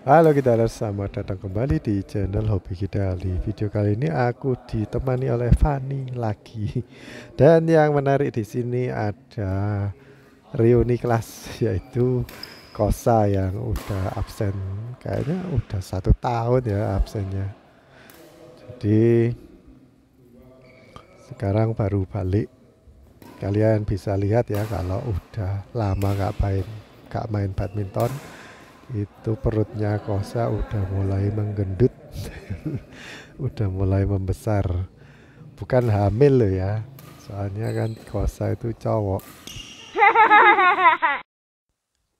Halo kita, selamat datang kembali di channel Hobi Kita. Di video kali ini aku ditemani oleh Fani lagi. Dan yang menarik di sini ada reuni kelas, yaitu Kosa yang udah absen. Kayaknya udah 1 tahun ya absennya. Jadi sekarang baru balik. Kalian bisa lihat ya, kalau udah lama gak main badminton, itu perutnya Kosa udah mulai menggendut. Udah mulai membesar. Bukan hamil loh ya, soalnya kan Kosa itu cowok.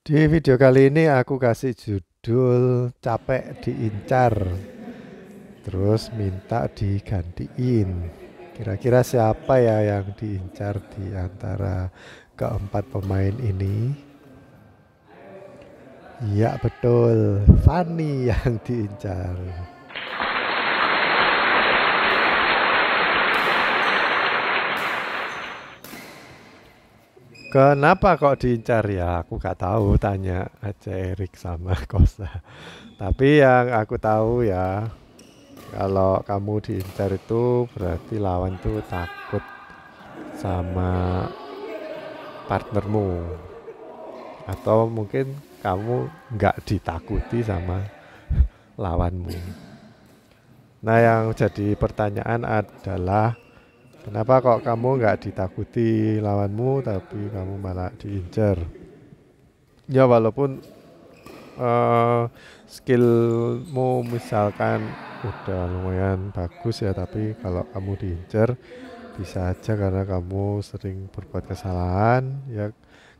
Di video kali ini aku kasih judul capek diincar, terus minta digantiin. Kira-kira siapa ya yang diincar di antara keempat pemain ini? Iya betul, Fani yang diincar. Kenapa kok diincar ya? Aku gak tahu, tanya aja Erik sama Kosa. Tapi yang aku tahu ya, kalau kamu diincar itu berarti lawan tuh takut sama partnermu, atau mungkin kamu nggak ditakuti sama lawanmu. Nah, yang jadi pertanyaan adalah, kenapa kok kamu nggak ditakuti lawanmu tapi kamu malah diincar? Ya walaupun skillmu misalkan udah lumayan bagus ya, tapi kalau kamu diincar bisa aja karena kamu sering berbuat kesalahan ya.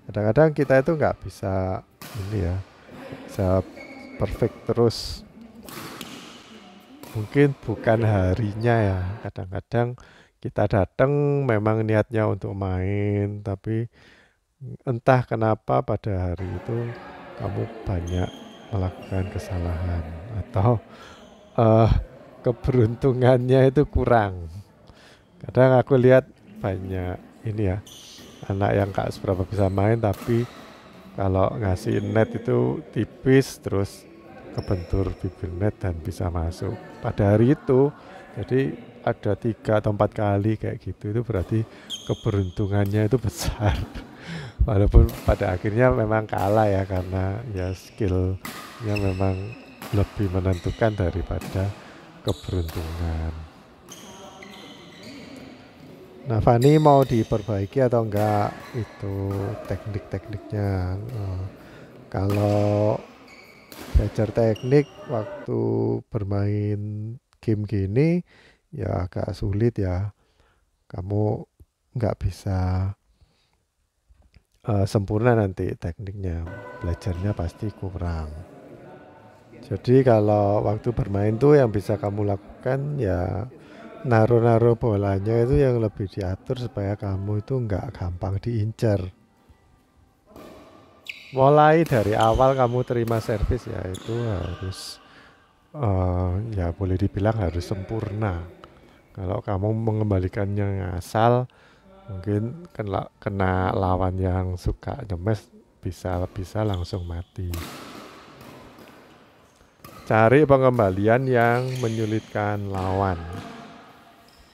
Kadang-kadang kita itu nggak bisa ini ya, bisa perfect terus. Mungkin bukan harinya ya. Kadang-kadang kita datang memang niatnya untuk main, tapi entah kenapa pada hari itu kamu banyak melakukan kesalahan, atau keberuntungannya itu kurang. Kadang aku lihat banyak ini ya, anak yang gak seberapa bisa main, tapi kalau ngasih net itu tipis, terus kebentur bibir net dan bisa masuk pada hari itu. Jadi ada 3 atau 4 kali kayak gitu, itu berarti keberuntungannya itu besar. Walaupun pada akhirnya memang kalah ya, karena ya skillnya memang lebih menentukan daripada keberuntungan. Nah, Fani mau diperbaiki atau enggak itu teknik-tekniknya? Kalau belajar teknik waktu bermain game gini ya agak sulit ya. Kamu nggak bisa sempurna nanti tekniknya, belajarnya pasti kurang. Jadi kalau waktu bermain tuh yang bisa kamu lakukan ya naruh-naruh bolanya itu yang lebih diatur supaya kamu itu nggak gampang diincar. Mulai dari awal kamu terima servis ya itu harus ya boleh dibilang harus sempurna. Kalau kamu mengembalikannya ngasal, mungkin kena lawan yang suka nyemes, bisa langsung mati. Cari pengembalian yang menyulitkan lawan.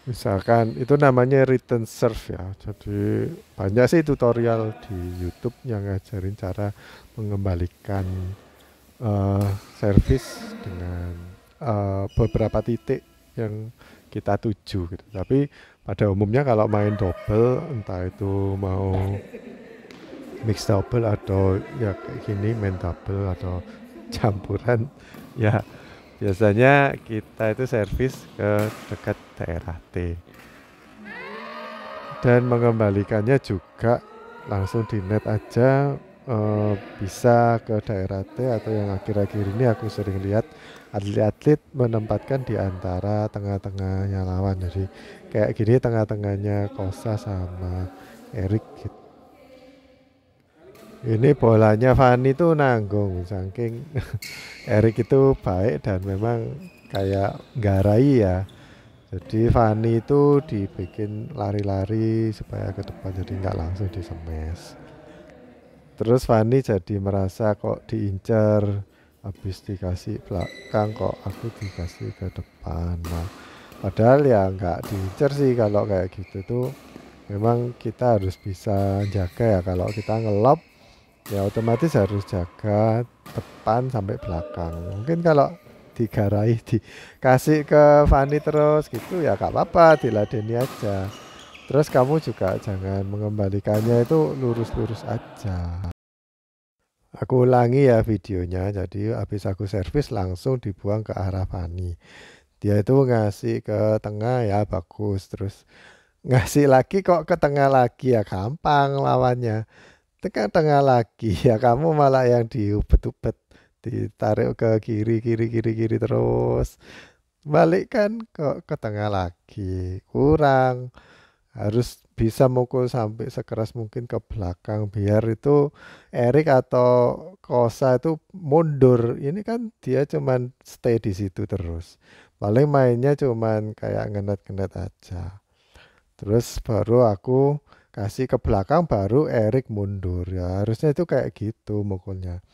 Misalkan itu namanya return serve ya. Jadi banyak sih tutorial di YouTube yang ngajarin cara mengembalikan servis dengan beberapa titik yang kita tuju gitu. Tapi pada umumnya kalau main double, entah itu mau mix double atau ya kayak gini main double atau campuran, ya biasanya kita itu servis ke dekat daerah T, dan mengembalikannya juga langsung di net aja. Bisa ke daerah T, atau yang akhir-akhir ini aku sering lihat atlet-atlet menempatkan di antara tengah-tengahnya lawan. Jadi kayak gini, tengah-tengahnya Kosa sama Erik gitu. Ini bolanya Fani tuh nanggung saking Erik itu baik dan memang kayak garai ya. Jadi Fani itu dibikin lari-lari supaya ke depan, jadi nggak langsung disemes. Terus Fanny jadi merasa kok diincar, habis dikasih belakang kok aku dikasih ke depan. Nah, padahal ya nggak diincar sih kalau kayak gitu tuh. Memang kita harus bisa jaga ya, kalau kita ngelop ya otomatis harus jaga depan sampai belakang. Mungkin kalau digarai dikasih ke Fanny terus gitu ya gak apa-apa, diladeni aja. Terus kamu juga jangan mengembalikannya itu lurus-lurus aja. Aku ulangi ya videonya, jadi habis aku servis langsung dibuang ke arah Fanny. Dia itu ngasih ke tengah ya bagus, terus ngasih lagi kok ke tengah lagi ya gampang lawannya. Tekan tengah lagi ya kamu malah yang diubet-ubet, ditarik ke kiri kiri kiri kiri terus balik kan ke tengah lagi, kurang. Harus bisa mukul sampai sekeras mungkin ke belakang biar itu Erik atau Kosa itu mundur. Ini kan dia cuman stay di situ terus, paling mainnya cuman kayak ngenet-ngenet aja. Terus baru aku kasih ke belakang, baru Erik mundur. Ya harusnya itu kayak gitu mukulnya.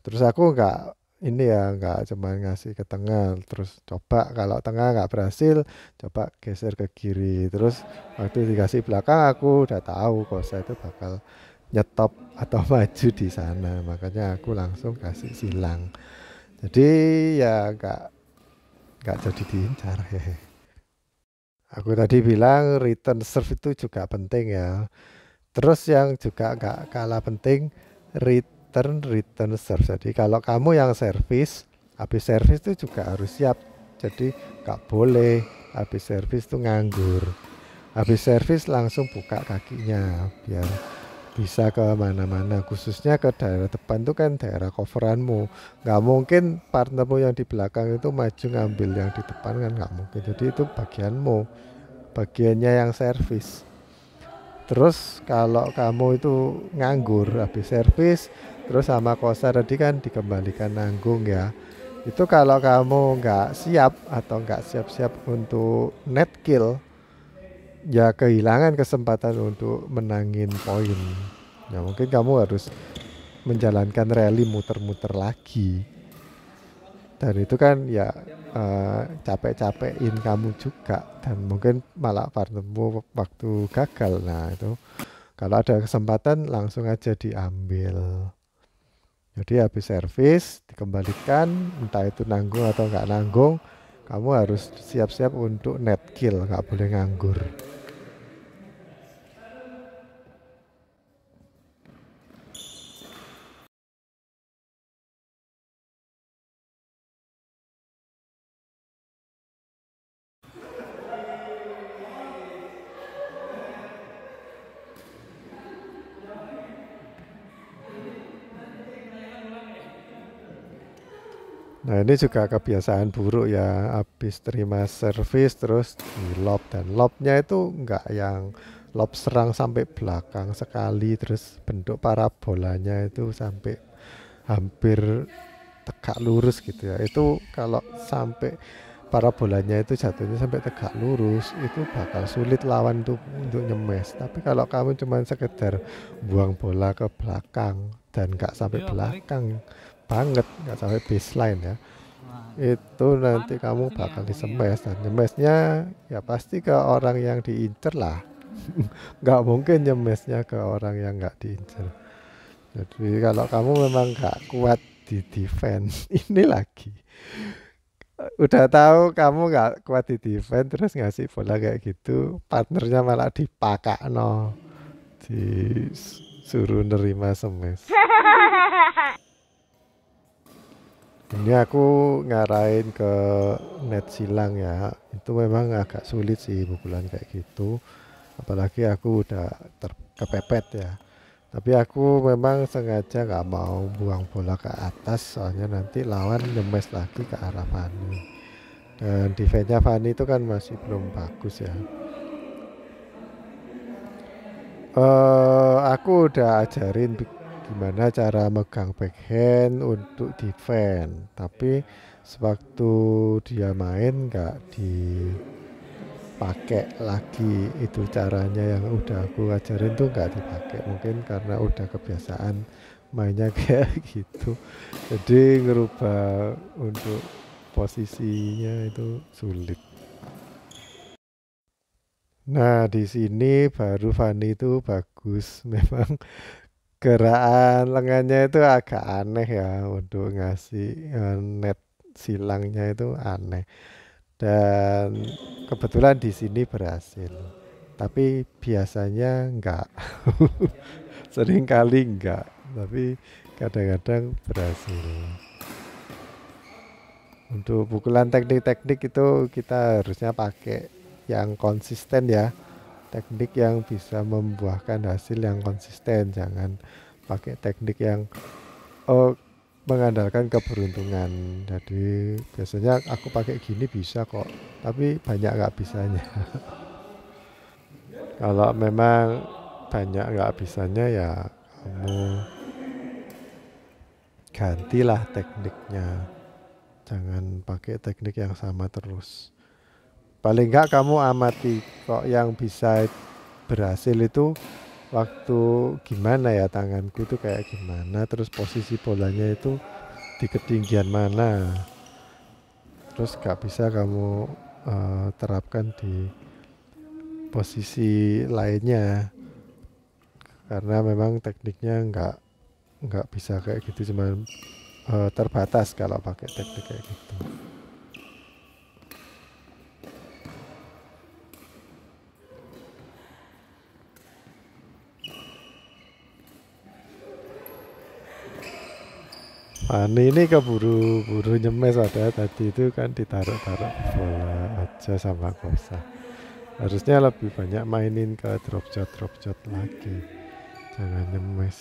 Terus aku nggak ini ya, nggak cuma ngasih ke tengah. Terus coba kalau tengah nggak berhasil, coba geser ke kiri. Terus waktu dikasih belakang aku udah tahu kalau saya itu bakal nyetop atau maju di sana. Makanya aku langsung kasih silang. Jadi ya nggak jadi diincar. Hehe. Aku tadi bilang return serve itu juga penting ya. Terus yang juga nggak kalah penting, return serve. Jadi kalau kamu yang servis, habis servis itu juga harus siap. Jadi nggak boleh habis servis itu nganggur. Habis servis langsung buka kakinya biar bisa ke mana-mana. Khususnya ke daerah depan itu kan daerah coveranmu. Nggak mungkin partnermu yang di belakang itu maju ngambil yang di depan, kan nggak mungkin. Jadi itu bagianmu, bagiannya yang servis. Terus kalau kamu itu nganggur habis servis, terus sama kosa tadi kan dikembalikan nanggung ya. Itu kalau kamu nggak siap atau nggak siap-siap untuk net kill, ya kehilangan kesempatan untuk menangin poin. Ya mungkin kamu harus menjalankan rally muter-muter lagi. Dan itu kan ya capek-capekin kamu juga, dan mungkin malah partnermu waktu gagal. Nah itu kalau ada kesempatan langsung aja diambil. Jadi habis servis dikembalikan, entah itu nanggung atau nggak nanggung, kamu harus siap-siap untuk net kill, nggak boleh nganggur. Nah ini juga kebiasaan buruk ya, habis terima servis terus di lob, dan lobnya itu nggak yang lob serang sampai belakang sekali, terus bentuk parabolanya itu sampai hampir tegak lurus gitu ya. Itu kalau sampai parabolanya itu jatuhnya sampai tegak lurus, itu bakal sulit lawan untuk nyemes. Tapi kalau kamu cuma sekedar buang bola ke belakang dan nggak sampai belakang banget, nggak sampai baseline ya, itu nanti kamu bakal disemes, dan nyemesnya ya pasti ke orang yang diincer lah. Nggak mungkin nyemesnya ke orang yang nggak diincer. Jadi kalau kamu memang nggak kuat di defense, ini lagi udah tahu kamu nggak kuat di defense terus ngasih bola kayak gitu, partnernya malah dipakai, no, disuruh nerima semes. Ini aku ngarahin ke net silang ya, itu memang agak sulit sih pukulan kayak gitu, apalagi aku udah terkepepet ya. Tapi aku memang sengaja nggak mau buang bola ke atas, soalnya nanti lawan nyemes lagi ke arah Fanny. Dan defense-nya Fanny itu kan masih belum bagus ya. Aku udah ajarin gimana cara megang backhand untuk defense. Tapi sewaktu dia main nggak pakai lagi itu caranya yang udah aku ajarin tuh nggak dipakai, mungkin karena udah kebiasaan mainnya kayak gitu, jadi ngerubah untuk posisinya itu sulit. Nah di sini baru Fanny itu bagus memang gerakan lengannya itu agak aneh ya untuk ngasih net silangnya itu aneh. Dan kebetulan di sini berhasil. Tapi biasanya enggak. Sering kali enggak. Tapi kadang-kadang berhasil. Untuk pukulan teknik-teknik itu kita harusnya pakai yang konsisten ya. Teknik yang bisa membuahkan hasil yang konsisten. Jangan pakai teknik yang oh, mengandalkan keberuntungan. Jadi biasanya aku pakai gini bisa kok, tapi banyak nggak bisanya. Kalau memang banyak nggak bisanya ya kamu gantilah tekniknya. Jangan pakai teknik yang sama terus. Paling nggak kamu amati kok yang bisa berhasil itu waktu gimana ya tanganku itu kayak gimana, terus posisi bolanya itu di ketinggian mana. Terus gak bisa kamu terapkan di posisi lainnya karena memang tekniknya nggak bisa kayak gitu, cuman terbatas kalau pakai teknik kayak gitu. Ini keburu-buru nyemes, ada tadi itu kan ditaruh-taruh bola aja sama kosa. Harusnya lebih banyak mainin ke drop shot lagi. Jangan nyemes.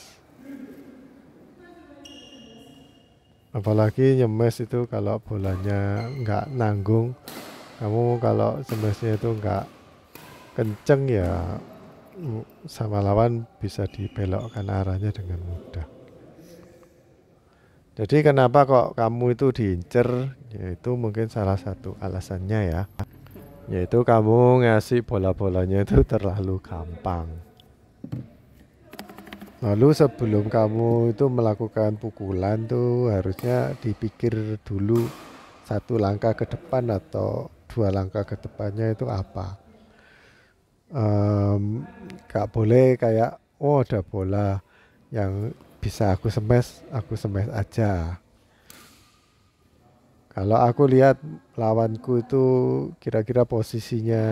Apalagi nyemes itu kalau bolanya nggak nanggung. Kamu kalau semesnya itu nggak kenceng ya sama lawan bisa dibelokkan arahnya dengan mudah. Jadi kenapa kok kamu itu diincer? Yaitu mungkin salah satu alasannya ya. Yaitu kamu ngasih bola-bolanya itu terlalu gampang. Lalu sebelum kamu itu melakukan pukulan tuh harusnya dipikir dulu satu langkah ke depan atau dua langkah ke depannya itu apa. Gak boleh kayak oh ada bola yang bisa aku smash aja. Kalau aku lihat lawanku itu kira-kira posisinya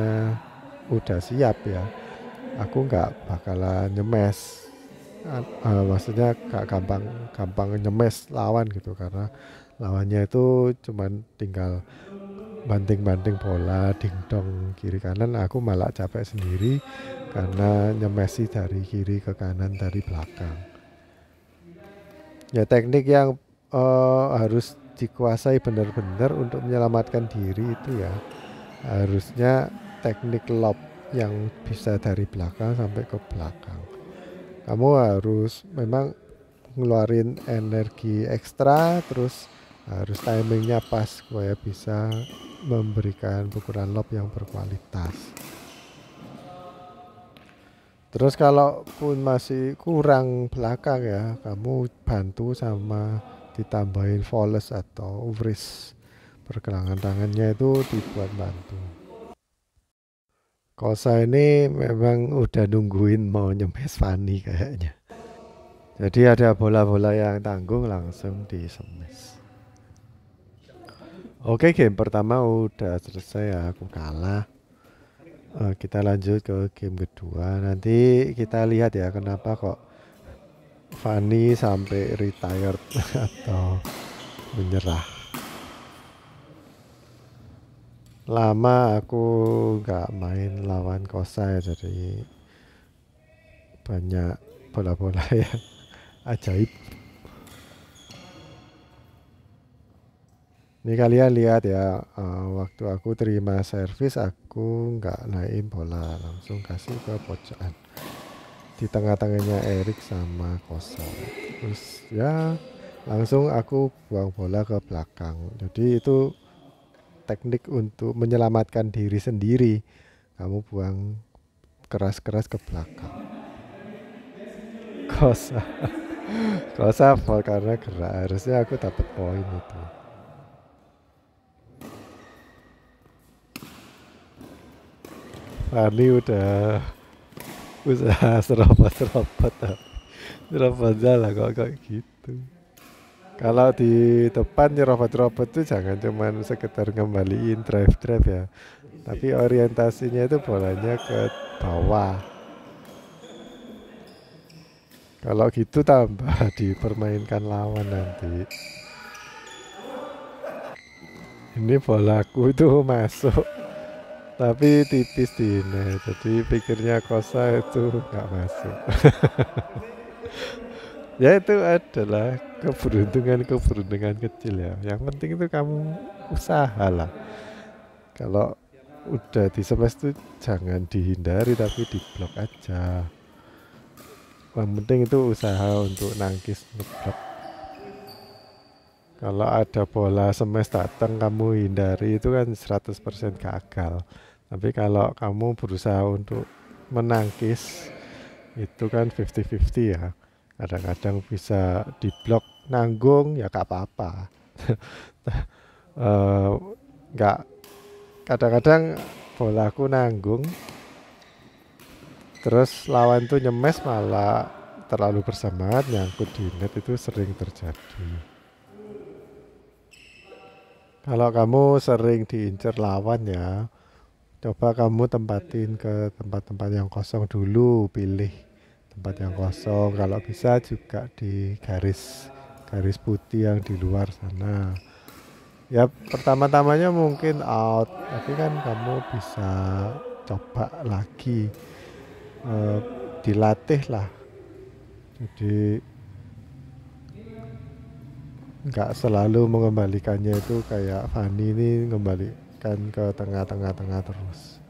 udah siap ya, aku nggak bakalan nyemes. Maksudnya gak gampang nyemes lawan gitu karena lawannya itu cuman tinggal banting-banting bola dingdong kiri kanan, aku malah capek sendiri karena nyemesi dari kiri ke kanan dari belakang. Ya teknik yang harus dikuasai benar-benar untuk menyelamatkan diri itu ya harusnya teknik lob yang bisa dari belakang sampai ke belakang. Kamu harus memang ngeluarin energi ekstra, terus harus timingnya pas supaya bisa memberikan pukulan lob yang berkualitas. Terus kalau pun masih kurang belakang ya, kamu bantu sama ditambahin volley atau wrist, pergelangan tangannya itu dibuat bantu. Kosa ini memang udah nungguin mau nyempes Fanny kayaknya. Jadi ada bola-bola yang tanggung langsung di smash. Oke, game pertama udah selesai ya, aku kalah. Kita lanjut ke game kedua. Nanti kita lihat ya kenapa kok Fanny sampai retired atau menyerah. Lama aku nggak main lawan Kosa ya, jadi banyak bola-bola yang ajaib. Ini kalian lihat ya, waktu aku terima servis aku nggak naikin bola, langsung kasih ke pojokan di tengah-tengahnya Erik sama Kosa. Terus ya langsung aku buang bola ke belakang. Jadi itu teknik untuk menyelamatkan diri sendiri. kamu buang keras-keras ke belakang. Kosa. Kosa foul karena gerak. Harusnya aku dapat poin itu. Fanny udah usaha serobot-serobot, serobot lah kok kayak gitu. Kalau di depan nyerobot-serobot tuh jangan cuman sekedar ngembaliin drive-drive ya, tapi orientasinya itu bolanya ke bawah. Kalau gitu tambah dipermainkan lawan nanti. Ini bolaku itu masuk tapi tipis di net, jadi pikirnya Kosa itu nggak masuk. Ya itu adalah keberuntungan kecil ya. Yang penting itu kamu usaha lah. Kalau udah di smash tuh jangan dihindari tapi diblok aja. Yang penting itu usaha untuk nangkis ngeblok. Kalau ada bola smash datang kamu hindari itu kan 100% gagal. Tapi kalau kamu berusaha untuk menangkis itu kan 50-50 ya. Kadang-kadang bisa diblok nanggung ya gak apa-apa. Nggak kadang-kadang bolaku nanggung terus lawan tuh nyemes malah terlalu bersemangat nyangkut di net, itu sering terjadi. Kalau kamu sering diincer lawan ya, coba kamu tempatin ke tempat-tempat yang kosong dulu, pilih tempat yang kosong. Kalau bisa juga di garis putih yang di luar sana. Ya pertama-tamanya mungkin out, tapi kan kamu bisa coba lagi, dilatih lah. Jadi nggak selalu mengembalikannya itu kayak Fanny ini mengembalikan ke tengah-tengah terus.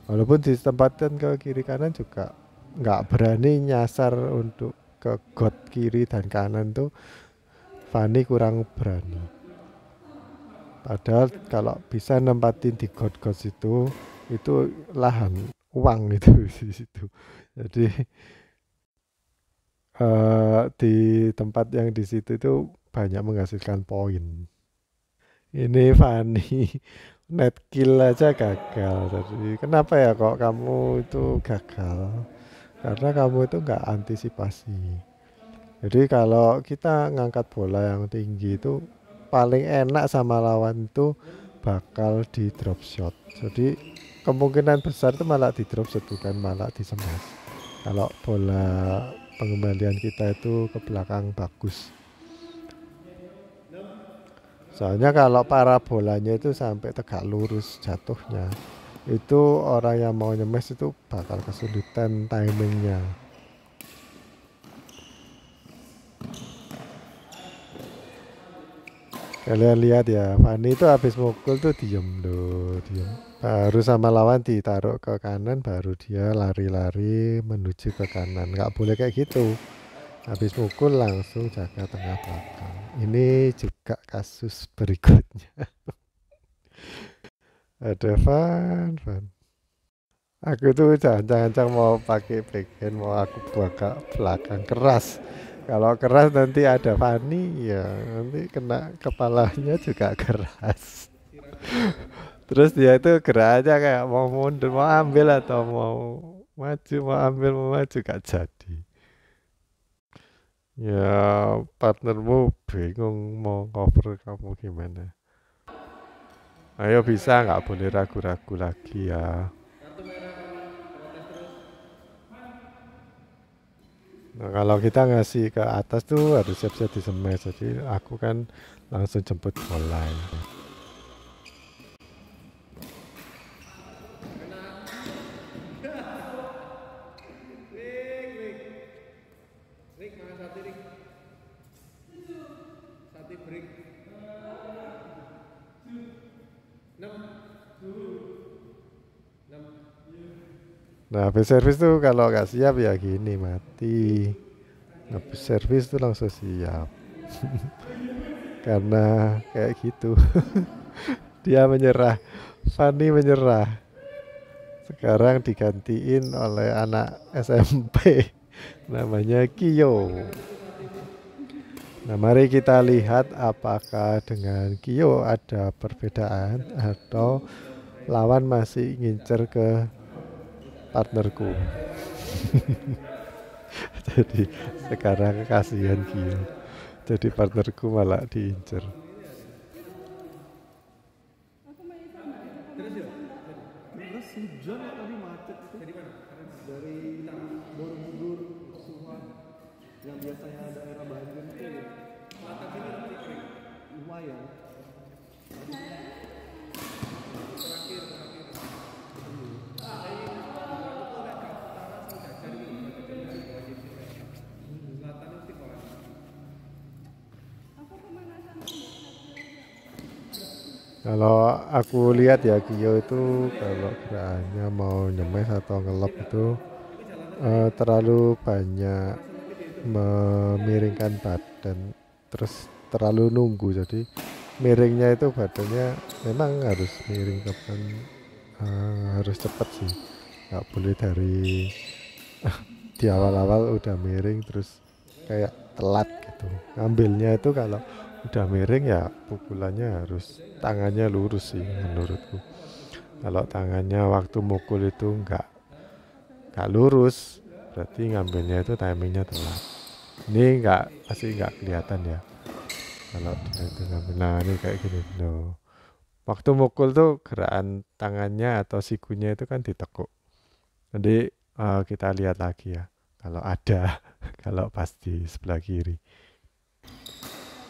Walaupun ditempatkan ke kiri kanan juga nggak berani nyasar untuk ke got kiri dan kanan tuh Fanny kurang berani. Padahal kalau bisa nempatin di got-got itu lahan uang itu di situ. Jadi di tempat yang di situ itu banyak menghasilkan poin. Ini Fanny net kill aja gagal. Jadi kenapa ya kok kamu itu gagal? Karena kamu itu nggak antisipasi. Jadi kalau kita ngangkat bola yang tinggi itu paling enak sama lawan itu bakal di drop shot. Jadi kemungkinan besar itu malah di drop shot bukan malah di smash. Kalau bola pengembalian kita itu ke belakang bagus. Soalnya kalau parabolanya itu sampai tegak lurus jatuhnya, itu orang yang mau nyemes itu bakal kesulitan timingnya. Kalian lihat ya, Fanny itu habis mukul tuh diem loh, diem. Baru sama lawan ditaruh ke kanan, baru dia lari-lari menuju ke kanan. Nggak boleh kayak gitu. Habis mukul langsung jaga tengah belakang. Ini juga kasus berikutnya. Ada Fan. Aku tuh jangan-jangan mau pakai backhand, mau aku buka belakang keras. Kalau keras nanti ada Fanny ya, nanti kena kepalanya juga keras. Terus dia itu gerak aja kayak mau mundur, mau ambil atau mau maju, mau ambil, mau maju gak jadi. Ya partnermu bingung mau cover kamu gimana. Ayo bisa, nggak boleh ragu-ragu lagi ya. Nah, kalau kita ngasih ke atas tuh harus siap-siap di smash. Jadi aku kan langsung jemput bola. Nah, habis servis tuh kalau nggak siap ya gini mati. Habis servis tuh langsung siap. Karena kayak gitu. Dia menyerah. Fanny menyerah. Sekarang digantiin oleh anak SMP namanya Kyo. Nah, mari kita lihat apakah dengan Kyo ada perbedaan atau lawan masih ngincer ke partnerku. Jadi sekarang kasihan Kyo. Jadi partnerku malah diincer. Terus hujan ya tadi macet itu dari Borobudur Suha yang biasanya daerah banjir itu lumayan. Kalau aku lihat ya Kyo itu kalau gerakannya mau nyemes atau ngelop itu terlalu banyak memiringkan badan, terus terlalu nunggu. Jadi miringnya itu badannya memang harus miring kapan, harus cepat sih, nggak boleh dari di awal-awal udah miring terus kayak telat gitu. Ngambilnya itu kalau udah miring ya pukulannya harus tangannya lurus sih menurutku. Kalau tangannya waktu mukul itu nggak lurus, berarti ngambilnya itu timingnya telat. Ini masih nggak kelihatan ya kalau dia itu ngambil. Nah ini kayak gini loh. Waktu mukul tuh gerakan tangannya atau sikunya itu kan ditekuk. Jadi kita lihat lagi ya kalau ada, kalau pasti sebelah kiri.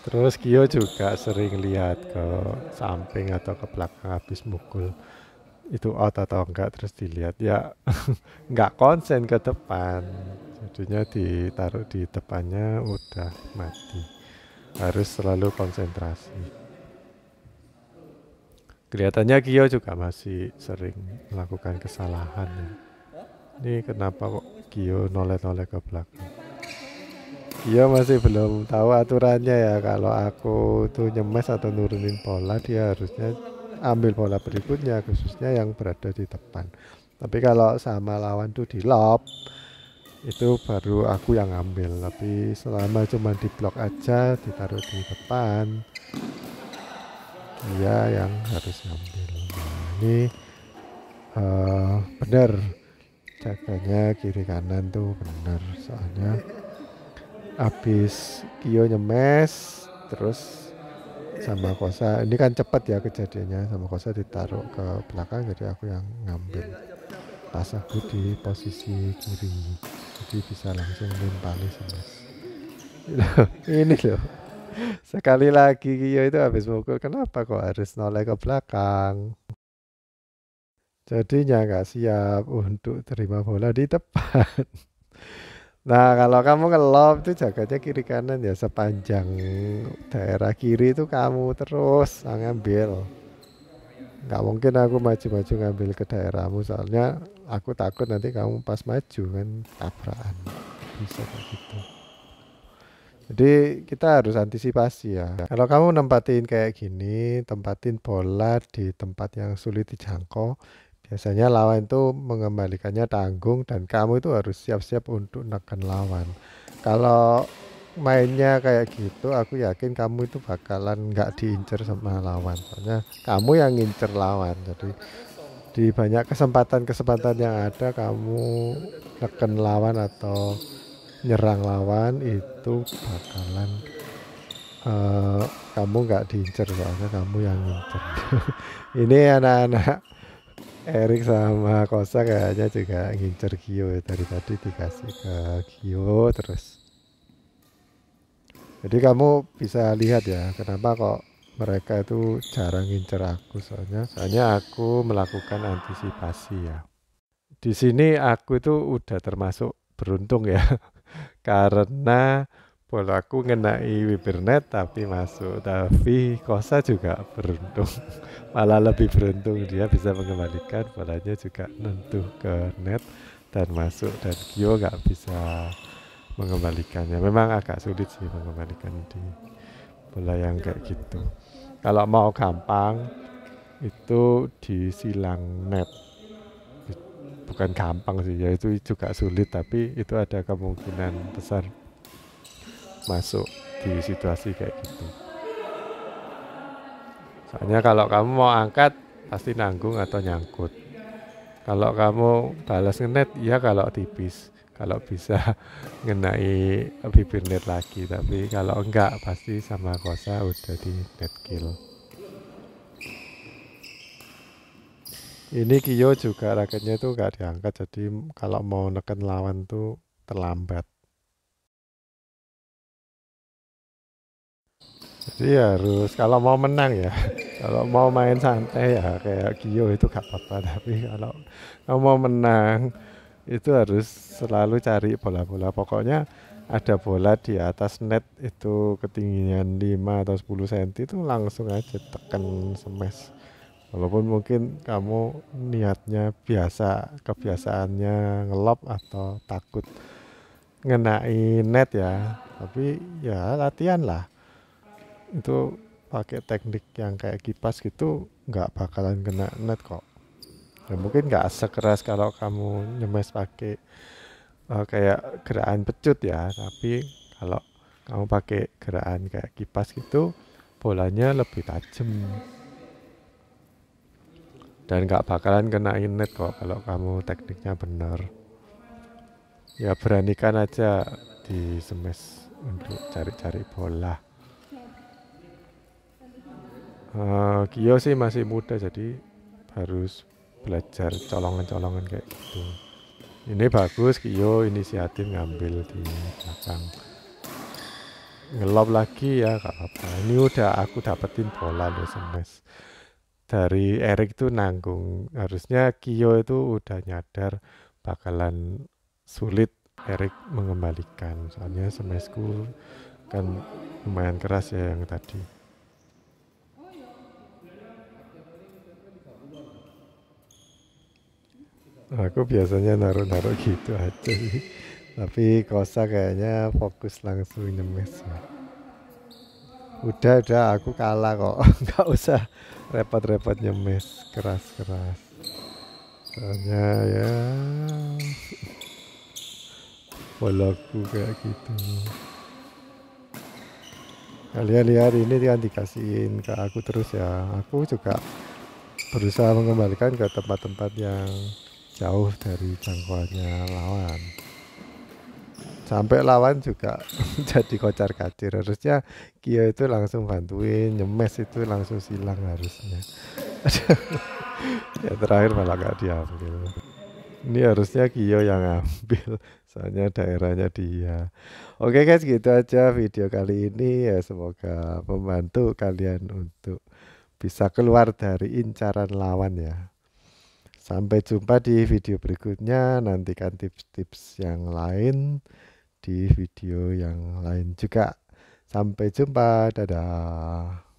Terus Kyo juga sering lihat ke samping atau ke belakang habis mukul. Itu out atau enggak, terus dilihat ya enggak konsen ke depan. Jadinya ditaruh di depannya udah mati. Harus selalu konsentrasi. Kelihatannya Kyo juga masih sering melakukan kesalahan ya. Ini kenapa kok Kyo noleh-noleh ke belakang? Kyo masih belum tahu aturannya ya. Kalau aku tuh nyemes atau nurunin bola, dia harusnya ambil bola berikutnya, khususnya yang berada di depan. Tapi kalau sama lawan tuh di lob, itu baru aku yang ambil. Tapi selama cuma di blok aja, ditaruh di depan, dia yang harus ngambil. Nah, ini benar, jaganya kiri kanan tuh benar, soalnya habis Kyo nyemes terus sama Kosa, ini kan cepet ya kejadiannya, sama Kosa ditaruh ke belakang, jadi aku yang ngambil. Pas aku di posisi kiri, jadi bisa langsung nimpali smash. Ini loh, sekali lagi Kyo itu habis mukul, kenapa kok harus noleh ke belakang? Jadinya nggak siap untuk terima bola di depan. Nah kalau kamu ngelob tuh jaganya kiri kanan ya, sepanjang daerah kiri itu kamu terus ngambil. Nggak mungkin aku maju-maju ngambil ke daerahmu, soalnya aku takut nanti kamu pas maju kan tabrakan, bisa kayak gitu. Jadi kita harus antisipasi ya. Kalau kamu nempatin kayak gini, tempatin bola di tempat yang sulit dijangkau, biasanya lawan itu mengembalikannya tanggung dan kamu itu harus siap-siap untuk neken lawan. Kalau mainnya kayak gitu, aku yakin kamu itu bakalan nggak diincer sama lawan. Soalnya kamu yang ngincer lawan. Jadi di banyak kesempatan-kesempatan yang ada, kamu neken lawan atau nyerang lawan itu bakalan eh, kamu nggak diincer, soalnya kamu yang ngincer. Ini anak-anak Erik sama Kosa kayaknya juga ngincer Kyo ya, dari tadi dikasih ke Kyo terus. Jadi kamu bisa lihat ya kenapa kok mereka itu jarang ngincer aku, soalnya aku melakukan antisipasi ya. Di sini aku itu udah termasuk beruntung ya. Karena bolaku ngenai bibir net tapi masuk. Tapi Kosa juga beruntung. Malah lebih beruntung, dia bisa mengembalikan bolanya juga nentuh ke net dan masuk, dan Kyo nggak bisa mengembalikannya. Memang agak sulit sih mengembalikan di bola yang kayak gitu. Kalau mau gampang itu di silang net. bukan gampang sih ya, itu juga sulit, tapi itu ada kemungkinan besar masuk di situasi kayak gitu. Soalnya kalau kamu mau angkat pasti nanggung atau nyangkut. Kalau kamu balas ngenet, ya kalau tipis, kalau bisa ngenai bibir net lagi. Tapi kalau enggak pasti sama Kosa udah di net kill. Ini Kyo juga raketnya tuh gak diangkat, jadi kalau mau neken lawan tuh terlambat. Jadi harus kalau mau menang ya, kalau mau main santai ya kayak Kyo itu gak apa-apa. Tapi kalau kamu mau menang itu harus selalu cari bola-bola. Pokoknya ada bola di atas net itu ketinggian 5 atau 10 cm itu langsung aja tekan smash. Walaupun mungkin kamu niatnya biasa, kebiasaannya ngelop atau takut ngenai net ya, tapi ya latihan lah. Itu pakai teknik yang kayak kipas gitu nggak bakalan kena net kok. Ya mungkin nggak sekeras kalau kamu nyemes pakai kayak gerakan pecut ya, tapi kalau kamu pakai gerakan kayak kipas gitu bolanya lebih tajam dan nggak bakalan kena net kok kalau kamu tekniknya benar. Ya beranikan aja di smash untuk cari-cari bola. Kyo sih masih muda jadi harus belajar colongan-colongan kayak gitu. Ini bagus, Kyo inisiatif ngambil di belakang. Ngelob lagi ya gak apa-apa. Ini udah aku dapetin bola loh smash. Dari Erik tuh nanggung. Harusnya Kyo itu udah nyadar bakalan sulit Erik mengembalikan. Soalnya smashku kan lumayan keras ya yang tadi. Aku biasanya naruh-naruh gitu aja sih. Tapi Kosa kayaknya fokus langsung nyemes ya. Udah aku kalah kok. Nggak usah repot-repot nyemes keras-keras. Soalnya ya bolaku kayak gitu. Kalian lihat ini kan dikasihin ke aku terus ya. Aku juga berusaha mengembalikan ke tempat-tempat yang jauh dari jangkauannya lawan. Sampai lawan juga jadi kocar kacir. Harusnya Kyo itu langsung bantuin, nyemes itu langsung silang harusnya. Ya terakhir malah gak diambil. Ini harusnya Kyo yang ambil, soalnya daerahnya dia. Oke guys, gitu aja video kali ini ya. Semoga membantu kalian untuk bisa keluar dari incaran lawan ya. Sampai jumpa di video berikutnya. Nantikan tips-tips yang lain di video yang lain juga. Sampai jumpa, dadah.